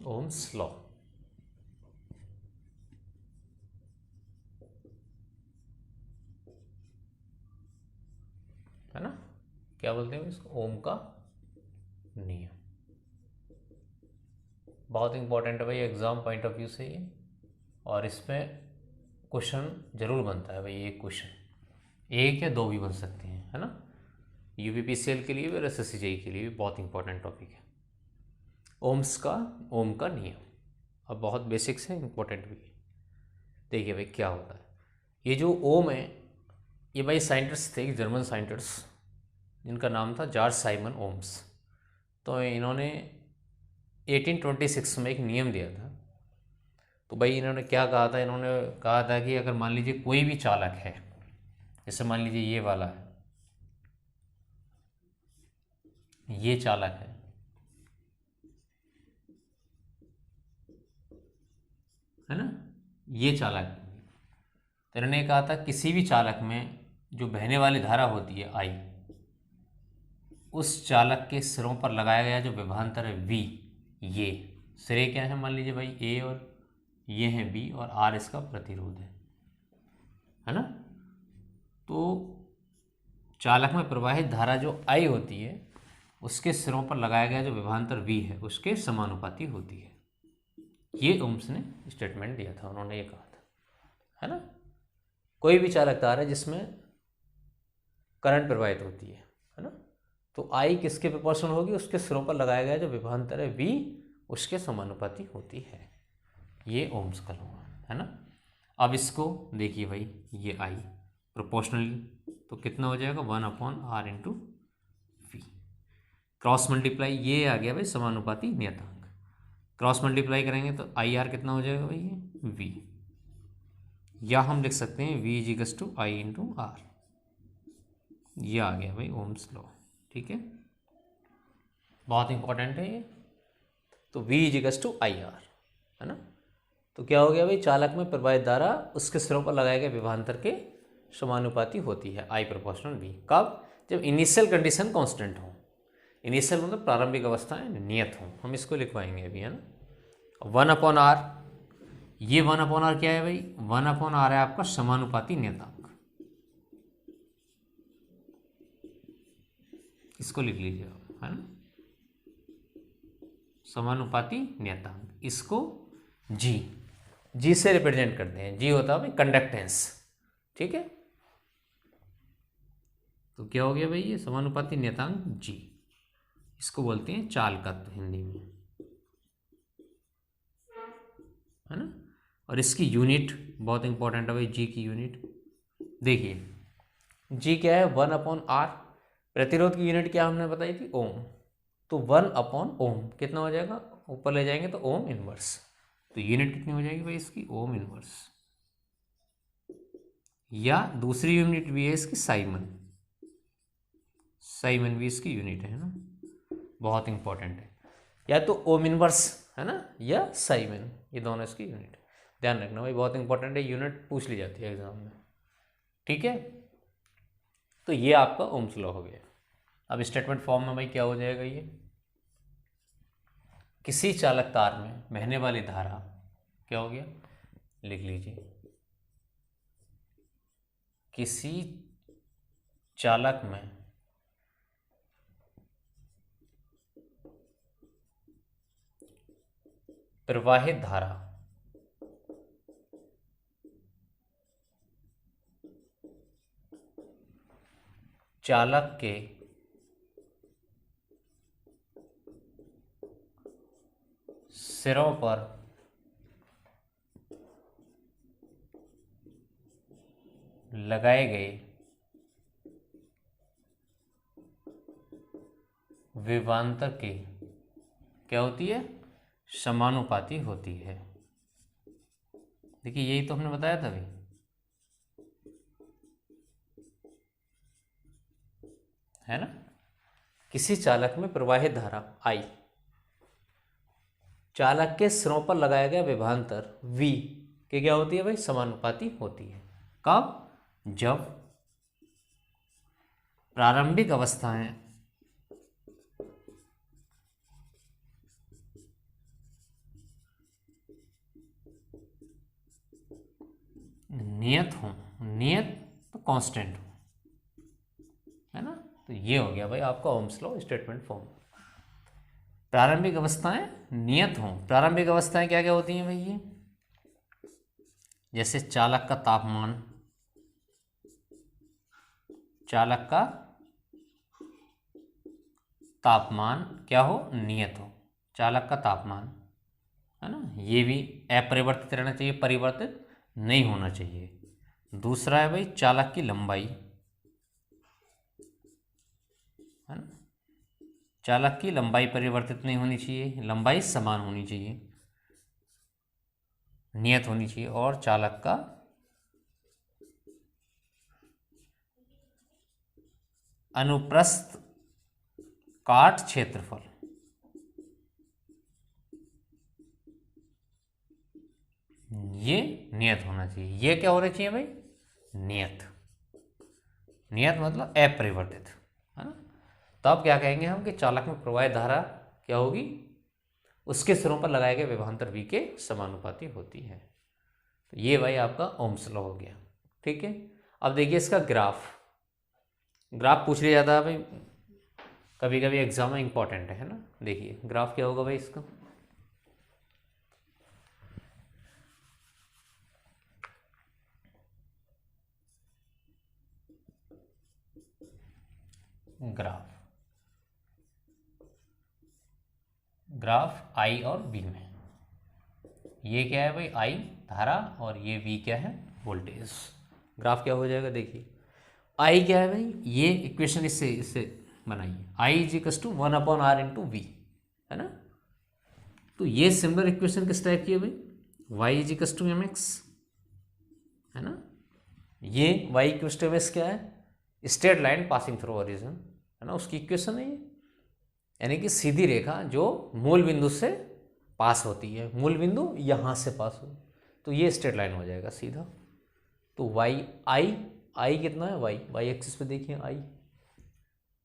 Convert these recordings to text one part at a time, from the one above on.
Ohms law. है ना, क्या बोलते हैं इसको, ओम का नियम। बहुत इंपॉर्टेंट है भाई एग्जाम पॉइंट ऑफ व्यू से ये, और इसमें क्वेश्चन जरूर बनता है भाई। एक क्वेश्चन एक या दो भी बन सकते हैं, है ना। यूपीपीसीएल के लिए भी और एसएससीजेई के लिए भी बहुत इंपॉर्टेंट टॉपिक है ओम का नियम। अब बहुत बेसिक्स है, इंपॉर्टेंट भी है। देखिए भाई क्या होता है, ये जो ओम है, ये भाई साइंटिस्ट थे, जर्मन साइंटिस्ट, जिनका नाम था जॉर्ज साइमन ओम्स। तो इन्होंने 1826 में एक नियम दिया था। तो भाई इन्होंने क्या कहा था, इन्होंने कहा था कि अगर मान लीजिए कोई भी चालक है, जैसे मान लीजिए ये वाला है, ये चालक है ना, ये चालक है। तो इन्होंने कहा था किसी भी चालक में जो बहने वाली धारा होती है आई, उस चालक के सिरों पर लगाया गया जो विभवांतर है वी, ये सिरे क्या है, मान लीजिए भाई ए और ये है बी, और आर इसका प्रतिरोध है ना। तो चालक में प्रवाहित धारा जो आई होती है, उसके सिरों पर लगाया गया जो विभवांतर वी है, उसके समानुपाती होती है। ये ओम्स ने स्टेटमेंट दिया था, उन्होंने ये कहा था, है ना। कोई भी चालक तार है जिसमें करंट प्रवाहित होती है ना, तो आई किसके प्रोपोर्शनल होगी, उसके सिरों पर लगाया गया जो विभवांतर है वी, उसके समानुपाती होती है। ये ओम्स का लॉ है ना। अब इसको देखिए भाई, ये आई प्रोपोर्शनली, तो कितना हो जाएगा 1/r into we. Cross multiply, ये आ गया भाई समानुपाती नियतांक, क्रॉस मल्टीप्लाई करेंगे तो आई आर कितना हो जाएगा भाई, ये वी, या हम लिख सकते हैं V is equals to I into R. ये आ गया भाई ओम्स लॉ, ठीक है, बहुत इंपॉर्टेंट है ये। तो V is equals to I R, है ना। तो क्या हो गया भाई, चालक में प्रवाहित धारा उसके सिरों पर लगाए गए विभवांतर के समानुपाती होती है, आई प्रोपोर्शनल वी। कब, जब इनिशियल कंडीशन कांस्टेंट हो। इनिशियल मतलब प्रारंभिक अवस्थाएं नियत हो, हम इसको लिखवाएंगे अभी, है ना। 1/r, ये 1/r क्या है भाई, 1/r है आपका समानुपाती नियतांक, इसको लिख लीजिए आप, है ना, समानुपाती नियतांक। इसको जी से रिप्रेजेंट करते हैं। जी होता है भाई कंडक्टेंस, ठीक है। तो क्या हो गया भाई, ये समानुपाती नियतांक जी, इसको बोलते हैं चालकत्व हिंदी में, है ना। और इसकी यूनिट बहुत इंपॉर्टेंट है भाई, जी की यूनिट देखिए, जी क्या है 1/r, प्रतिरोध की यूनिट क्या हमने बताई थी, ओम। तो 1/ओम कितना हो जाएगा, ऊपर ले जाएंगे तो ओम इनवर्स, तो यूनिट कितनी हो जाएगी भाई इसकी, ओम इनवर्स। या दूसरी यूनिट भी है इसकी साइमन, साइमन भी इसकी यूनिट है ना, बहुत इंपॉर्टेंट है। या तो ओम इनवर्स है ना, या साइमन, ये दोनों इसकी यूनिट है। ध्यान रखना भाई, बहुत इंपॉर्टेंट है, यूनिट पूछ ली जाती है एग्जाम में, ठीक है। तो ये आपका ओम्स लॉ हो गया। अब स्टेटमेंट फॉर्म में भाई क्या हो जाएगा, ये किसी चालक तार में बहने वाली धारा क्या हो गया, लिख लीजिए, किसी चालक में प्रवाहित धारा चालक के सिरों पर लगाए गए विभवांतर के क्या होती है, समानुपाती होती है। देखिए यही तो हमने बताया था अभी, है ना। किसी चालक में प्रवाहित धारा आई, चालक के सिरों पर लगाया गया विभवांतर V के क्या होती है भाई, समानुपाती होती है। कब, जब प्रारंभिक अवस्थाएं नियत हो, नियत तो कांस्टेंट हो, है ना। तो ये हो गया भाई आपका ओम्स लॉ स्टेटमेंट फॉर्म। प्रारंभिक अवस्थाएं नियत हों, प्रारंभिक अवस्थाएं क्या क्या होती हैं भाई ये, जैसे चालक का तापमान, चालक का तापमान क्या हो, नियत हो, चालक का तापमान, है ना, ये भी अपरिवर्तित रहना चाहिए, परिवर्तित नहीं होना चाहिए। दूसरा है भाई चालक की लंबाई, है ना, चालक की लंबाई परिवर्तित नहीं होनी चाहिए, लंबाई समान होनी चाहिए, नियत होनी चाहिए। और चालक का अनुप्रस्थ काट क्षेत्रफल, ये नियत होना चाहिए। ये क्या होना चाहिए भाई, नियत, नियत मतलब अपरिवर्तित, है ना। तो अब क्या कहेंगे हम कि चालक में प्रवाहित धारा क्या होगी, उसके सिरों पर लगाए गए विभवांतर v के समानुपाती होती है। तो ये भाई आपका ओम्स लॉ हो गया, ठीक है। अब देखिए इसका ग्राफ, ग्राफ पूछ लिया जाता है भाई कभी कभी एग्जाम में, इंपॉर्टेंट है ना। देखिए ग्राफ क्या होगा भाई इसका, ग्राफ, ग्राफ आई और बी में, ये क्या है भाई आई धारा और ये वी क्या है वोल्टेज। ग्राफ क्या हो जाएगा, देखिए आई क्या है भाई, ये इक्वेशन इससे इससे बनाइए, I is equal to 1/r into V, है ना। तो ये सिमिलर इक्वेशन किस टाइप की है भाई, Y is equal to M X, है ना। ये Y equal to M X क्या है, straight line passing through origin, है ना, उसकी इक्वेशन है ये, यानी कि सीधी रेखा जो मूल बिंदु से पास होती है, मूल बिंदु यहाँ से पास हो, तो ये स्ट्रेट लाइन हो जाएगा सीधा। तो वाई आई, आई कितना है वाई, वाई एक्सिस पे देखिए आई,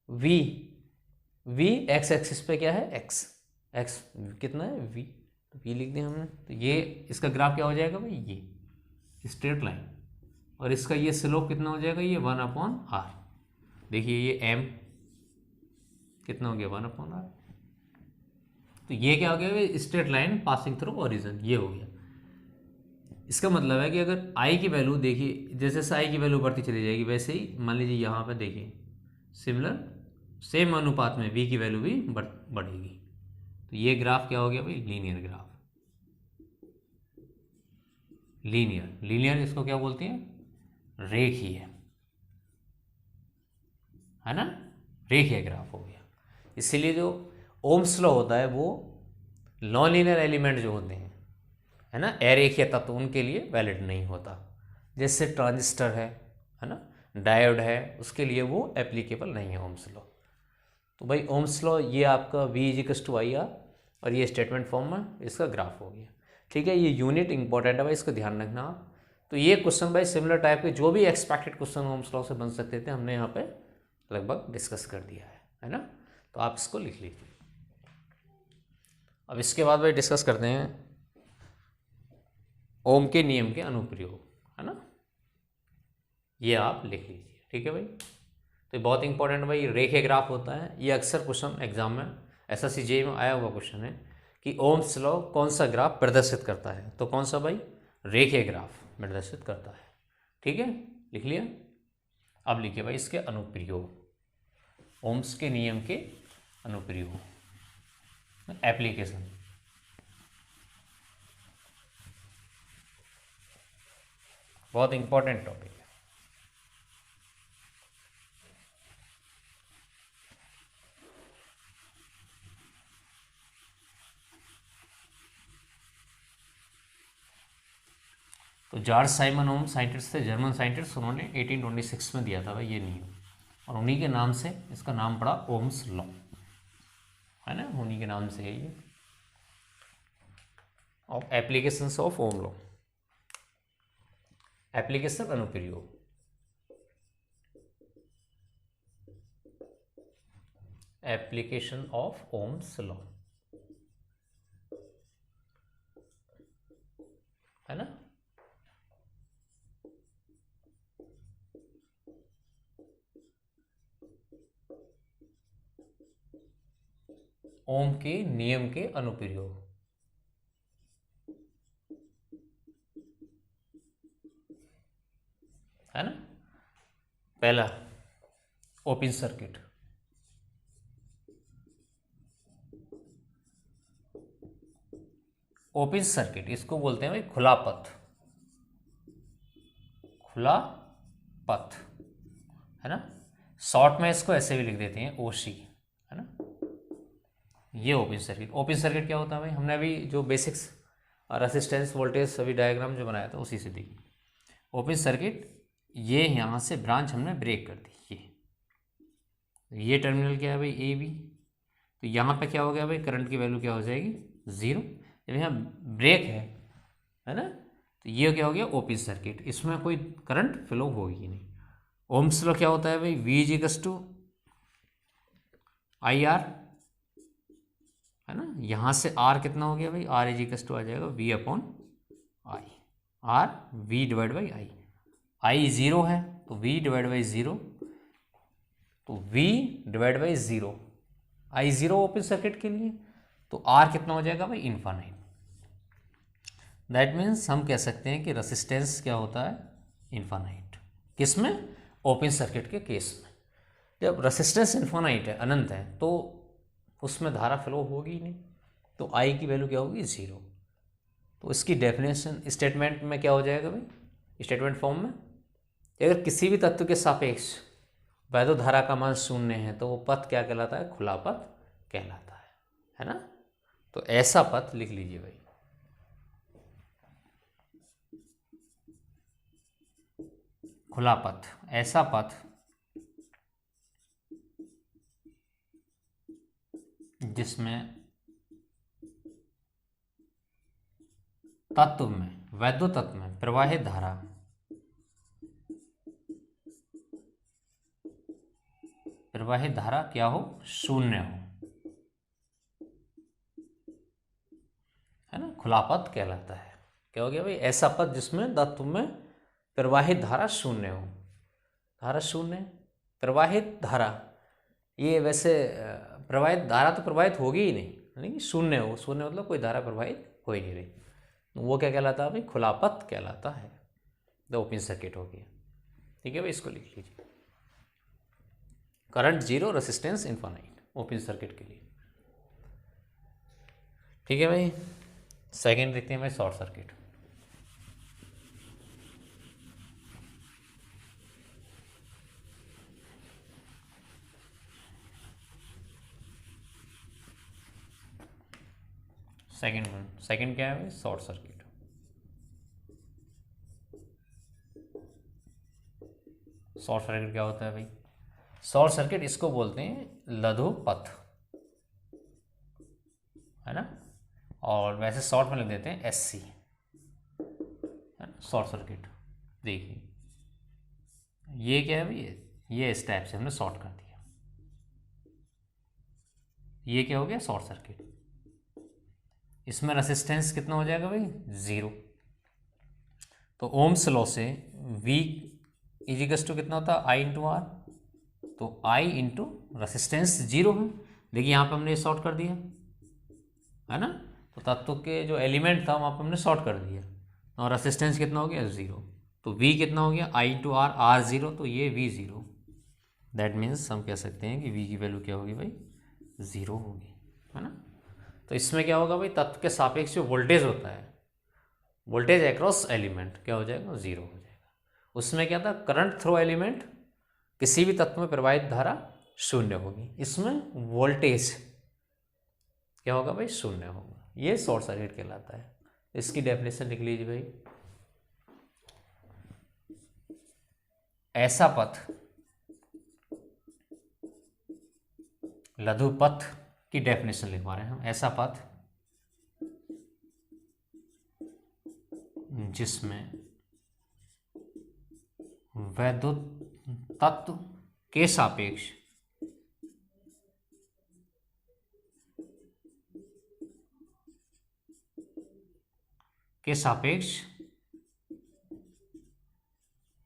वी, वी एक्स एक्सिस पे क्या है एक्स, एक्स कितना है वी, तो वी लिख दिया हमने। तो ये इसका ग्राफ क्या हो जाएगा भाई, ये स्ट्रेट लाइन, और इसका ये स्लोप कितना हो जाएगा, ये 1/r। देखिए ये m कितना हो गया 1/r, तो ये क्या हो गया straight line passing through origin, ये हो गया। इसका मतलब है कि अगर i की वैल्यू देखिए, जैसे जैसे i की वैल्यू बढ़ती चली जाएगी वैसे ही मान लीजिए यहाँ पे देखिए सिमिलर सेम अनुपात में v की वैल्यू भी बढ़ेगी। तो ये ग्राफ क्या हो गया भाई, लीनियर ग्राफ, लीनियर, लीनियर इसको क्या बोलते हैं, रेखीय, है ना, रेखीय ग्राफ हो गया। इसीलिए जो ओम्स लॉ होता है वो नॉन लीनियर एलिमेंट जो होते हैं, है ना, अरेखीय तत्व, उनके लिए वैलिड नहीं होता। जैसे ट्रांजिस्टर है ना, डायोड है, उसके लिए वो एप्लीकेबल नहीं है ओम्स लॉ। तो भाई ओम्स लॉ ये आपका v is to I R, और ये स्टेटमेंट फॉर्म में इसका ग्राफ हो गया, ठीक है। ये यूनिट इंपॉर्टेंट है भाई, इसको ध्यान रखना आप। तो ये क्वेश्चन भाई सिमिलर टाइप के जो भी एक्सपेक्टेड क्वेश्चन ओम्स लॉ से बन सकते थे हमने यहाँ पे लगभग डिस्कस कर दिया है ना। तो आप इसको लिख लीजिए। अब इसके बाद भाई डिस्कस करते हैं ओम के नियम के अनुप्रयोग, है ना, ये आप लिख लीजिए, ठीक है भाई। तो बहुत इंपॉर्टेंट भाई रेखीय ग्राफ होता है, ये अक्सर क्वेश्चन एग्जाम में SSC JEE में आया हुआ क्वेश्चन है कि ओम्स लॉ कौन सा ग्राफ प्रदर्शित करता है, तो कौन सा भाई, रेखीय ग्राफ प्रदर्शित करता है, ठीक है, लिख लिया। अब लिखिए भाई इसके अनुप्रयोग, ओम्स के नियम के अनुप्रयोग, एप्लीकेशन। बहुत इंपॉर्टेंट टॉपिक है। तो जॉर्ज साइमन ओम साइंटिस्ट थे, जर्मन साइंटिस्ट, उन्होंने 1826 में दिया था भाई ये नियम, और उन्हीं के नाम से इसका नाम पड़ा ओम्स लॉ, है ना, उन्हीं के नाम से है ये। Of applications of Ohm law, application अनुप्रयोग, एप्लीकेशन ऑफ ओम्स लॉ, है ना। ओम के नियम के अनुप्रयोग। है ना। पहला ओपन सर्किट, ओपन सर्किट इसको बोलते हैं भाई खुला पथ, खुला पथ, है ना। शॉर्ट में इसको ऐसे भी लिख देते हैं ओसी, है ना। ये ओपन सर्किट, ओपन सर्किट क्या होता है भाई, हमने अभी जो बेसिक्स रेसिस्टेंस वोल्टेज सभी डायग्राम जो बनाया था उसी से देखी। ओपन सर्किट, ये यहाँ से ब्रांच हमने ब्रेक कर दी, ये टर्मिनल क्या है भाई ए बी, तो यहाँ पे क्या हो गया भाई, करंट की वैल्यू क्या हो जाएगी, ज़ीरो। जब यहाँ ब्रेक है ना, तो ये क्या हो गया ओपन सर्किट, इसमें कोई करंट फ्लो होगी नहीं। ओम्स लॉ क्या होता है भाई, V is equals to I R, है ना। यहाँ से आर कितना हो गया भाई, आर इज इक्वल्स टू आ जाएगा V upon I, R V divide by I, I zero है तो वी डिवाइड बाई ज़ीरो, तो v divide by zero, I zero open circuit के लिए, तो r कितना हो जाएगा भाई, इन्फानाइट। दैट मीन्स हम कह सकते हैं कि रेसिस्टेंस क्या होता है, इन्फानाइट। किसमें, ओपन सर्किट के केस में। जब रेसिस्टेंस इन्फानाइट है, अनंत है, तो उसमें धारा फ्लो होगी ही नहीं, तो I की वैल्यू क्या होगी, ज़ीरो। तो इसकी डेफिनेशन स्टेटमेंट में क्या हो जाएगा भाई, स्टेटमेंट फॉर्म में, अगर किसी भी तत्व के सापेक्ष वैद्युत धारा का मान शून्य है तो वो पथ क्या कहलाता है, खुला पथ कहलाता है ना। तो ऐसा पथ लिख लीजिए भाई, खुला पथ, ऐसा पथ जिसमें तत्व में, वैद्युत तत्व में प्रवाहित धारा क्या हो, शून्य हो, है ना, खुला पथ कहलाता है। क्या हो गया भाई, ऐसा पथ जिसमें तत्व में प्रवाहित धारा शून्य हो, धारा शून्य, प्रवाहित धारा, ये वैसे प्रवाहित धारा तो प्रवाहित होगी ही नहीं, यानी शून्य हो, शून्य मतलब कोई धारा प्रवाहित हो ही नहीं रही, तो वो क्या कहलाता है भाई, खुला पथ कहलाता है। तो ओपन सर्किट हो गया, ठीक है भाई, इसको लिख लीजिए, current zero, resistance infinite, open circuit के लिए। ठीक है भाई, सेकंड देखते हैं भाई, शॉर्ट सर्किट। सेकंड क्या है भाई, शॉर्ट सर्किट। शॉर्ट सर्किट क्या होता है भाई, शॉर्ट सर्किट इसको बोलते हैं लघु पथ, है ना, और वैसे शॉर्ट में लिख देते हैं SC, है ना, शॉर्ट सर्किट। देखिए ये क्या है भाई, ये इस टाइप से हमने शॉर्ट कर दिया, ये क्या हो गया, शॉर्ट सर्किट। इसमें रेसिस्टेंस कितना हो जाएगा भाई, ज़ीरो। तो ओम्स लॉ से V इजिकल्स टू कितना होता है, I इंटू आर, तो I इंटू रेसिस्टेंस जीरो है, देखिए यहाँ पे हमने शॉर्ट कर दिया, है ना, तो तत्व के जो एलिमेंट था वहाँ पे हमने शॉर्ट कर दिया, और रेसिस्टेंस कितना हो गया, ज़ीरो, तो V कितना हो गया, I into R, R zero, तो ये V ज़ीरो। दैट मीन्स हम कह सकते हैं कि V की वैल्यू क्या होगी भाई, ज़ीरो होगी, है ना। तो इसमें क्या होगा भाई, तत्व के सापेक्ष जो वोल्टेज होता है, वोल्टेज अक्रॉस एलिमेंट क्या हो जाएगा, ज़ीरो हो जाएगा। उसमें क्या था, करंट थ्रू एलिमेंट, किसी भी तत्व में प्रवाहित धारा शून्य होगी, इसमें वोल्टेज क्या होगा भाई, शून्य होगा। ये शॉर्ट सर्किट कहलाता है। इसकी डेफिनेशन लिख लीजिए भाई, ऐसा पथ, लघु पथ की डेफिनेशन लिखवा रहे हैं हम, ऐसा पथ जिसमें वैद्युत तत्व के सापेक्ष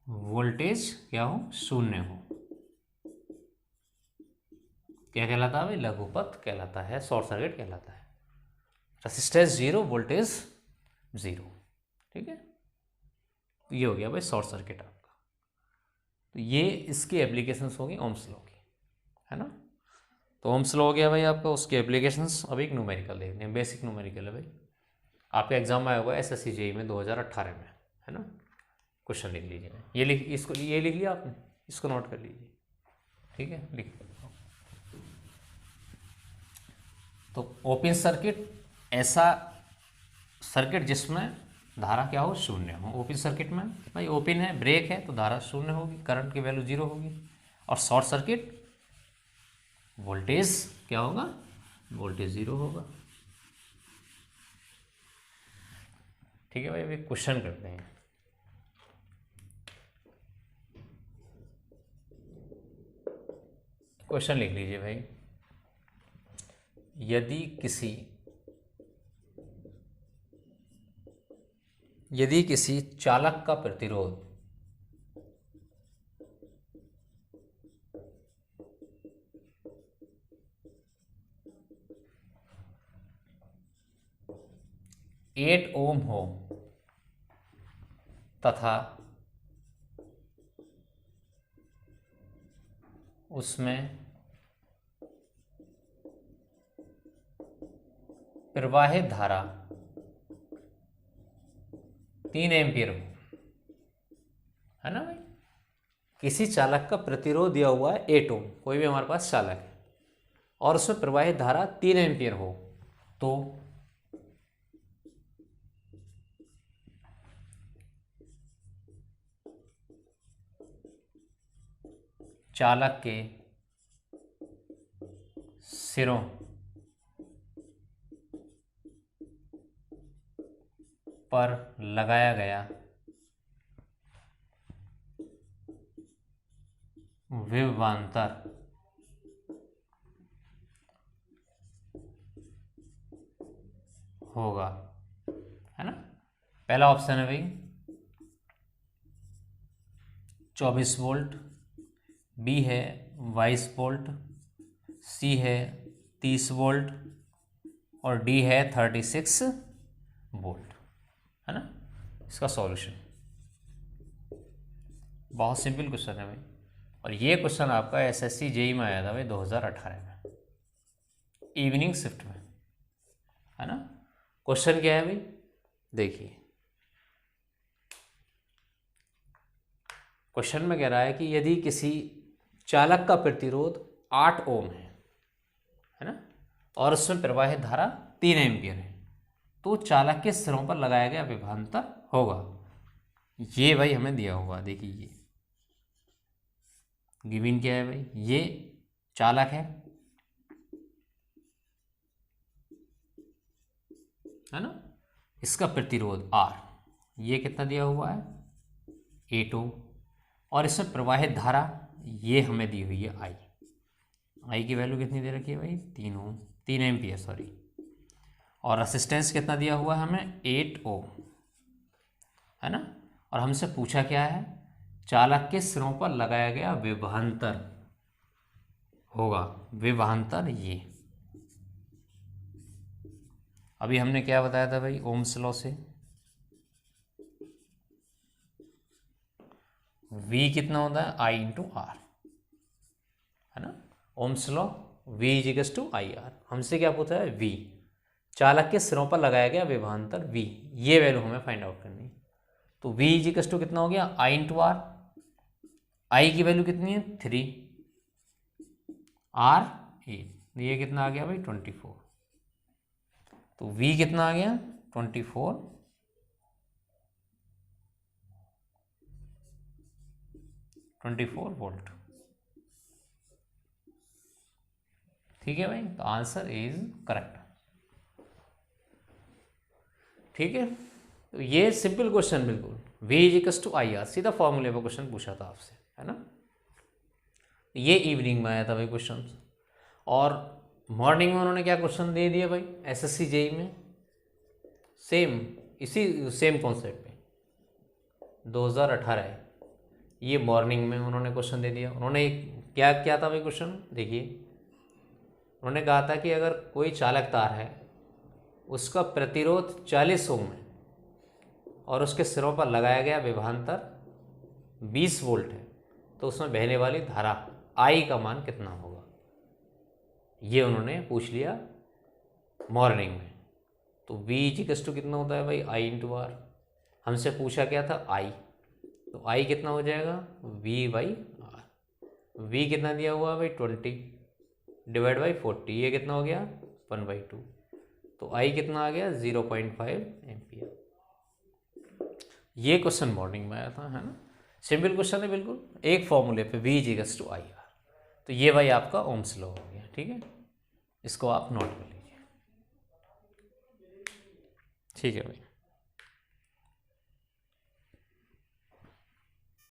वोल्टेज क्या हो, शून्य हो, क्या कहलाता है भाई? लघुपथ कहलाता है, शॉर्ट सर्किट कहलाता है। Resistance 0, voltage 0। ठीक है, ये हो गया भाई शॉर्ट सर्किट आपका। तो ये इसकी एप्लीकेशंस होगी ओम्स लॉ की, है ना। तो ओम्स लॉ हो गया भाई आपका, उसकी एप्लीकेशंस। अब एक न्यूमेरिकल देखते हैं, बेसिक न्यूमेरिकल है भाई, आपके एग्जाम में आया होगा SSC JEE में 2018 में, है ना। क्वेश्चन लिख लीजिए, ये लिख लिया आपने, इसको नोट कर लीजिए। ठीक है, लिख। तो ओपन सर्किट ऐसा सर्किट जिसमें धारा क्या हो? शून्य हो। ओपन सर्किट में भाई ओपन है, ब्रेक है, तो धारा शून्य होगी, करंट की वैल्यू 0 होगी। और शॉर्ट सर्किट वोल्टेज क्या होगा? वोल्टेज 0 होगा। ठीक है भाई, अभी क्वेश्चन करते हैं। क्वेश्चन लिख लीजिए भाई, यदि किसी चालक का प्रतिरोध 8 ओम हो तथा उसमें प्रवाहित धारा 3 एम्पीयर हो, है ना भाई। किसी चालक का प्रतिरोध दिया हुआ है 8 ओम, कोई भी हमारे पास चालक है, और उसमें प्रवाहित धारा 3 एम्पीयर हो, तो चालक के सिरों पर लगाया गया विभवांतर होगा, है ना। पहला ऑप्शन है भाई 24 वोल्ट, बी है 22 वोल्ट, सी है 30 वोल्ट और डी है 36 वोल्ट, है ना। इसका सॉल्यूशन बहुत सिंपल क्वेश्चन है भाई, और ये क्वेश्चन आपका SSC JEE में आया था भाई 2018 में, इवनिंग शिफ्ट में, है ना। क्वेश्चन क्या है भाई? देखिए, क्वेश्चन में कह रहा है कि यदि किसी चालक का प्रतिरोध 8 ओम है ना, और उसमें प्रवाहित धारा 3 एम्पीयर है, तो चालक के सिरों पर लगाया गया विभवांतर होगा। ये भाई हमें दिया हुआ, देखिए ये गिवन क्या है भाई, ये चालक है ना, इसका प्रतिरोध R, ये कितना दिया हुआ है 8 ओम, और इसमें प्रवाहित धारा ये हमें दी हुई है I की वैल्यू कितनी दे रखी है भाई 3 ओम, 3 एम्पीयर सॉरी, और रेसिस्टेंस कितना दिया हुआ है हमें 8 ओम, है ना। और हमसे पूछा क्या है? चालक के सिरों पर लगाया गया विभवांतर होगा, विभवांतर ये। अभी हमने क्या बताया था भाई ओम्स लॉ से, V कितना होता है I इंटू आर, है ना। Ohm's law V equals to I R. हमसे क्या पूछा है? V, चालक के सिरों पर लगाया गया विभवांतर V, ये वैल्यू हमें फाइंड आउट करनी है। तो V इजिकल्स टू कितना हो गया I इंटू आर, I की वैल्यू कितनी है 3, R 8, ये कितना आ गया भाई 24, तो V कितना आ गया 24 वोल्ट। ठीक है भाई, तो आंसर इज करेक्ट। ठीक है, तो ये सिंपल क्वेश्चन बिल्कुल V equals to I R, सीधा फॉर्मूले पर क्वेश्चन पूछा था आपसे, है ना। ये इवनिंग में आया था भाई क्वेश्चन, और मॉर्निंग में उन्होंने क्या क्वेश्चन दे दिया भाई SSC JEE में, सेम इसी सेम कॉन्सेप्ट पे 2018 है, ये मॉर्निंग में उन्होंने क्वेश्चन दे दिया। उन्होंने क्या क्या था भाई क्वेश्चन, देखिए उन्होंने कहा था कि अगर कोई चालक तार है, उसका प्रतिरोध 40 ओम है और उसके सिरों पर लगाया गया विभवांतर 20 वोल्ट है, तो उसमें बहने वाली धारा आई का मान कितना होगा। ये उन्होंने पूछ लिया मॉर्निंग में। तो V = कितना होता है भाई, I × R। हमसे पूछा क्या था I, तो I कितना हो जाएगा V/R। V कितना दिया हुआ है भाई 20 / 40, ये कितना हो गया 1/2, तो I कितना आ गया 0.5 एम्पियर। ये क्वेश्चन मॉर्निंग में आया था, है ना। सिंपल क्वेश्चन है बिल्कुल, एक फॉर्मूले पे V = IR। तो ये भाई आपका ओम्स लॉ हो गया, ठीक है, इसको आप नोट कर लीजिए। ठीक है भाई।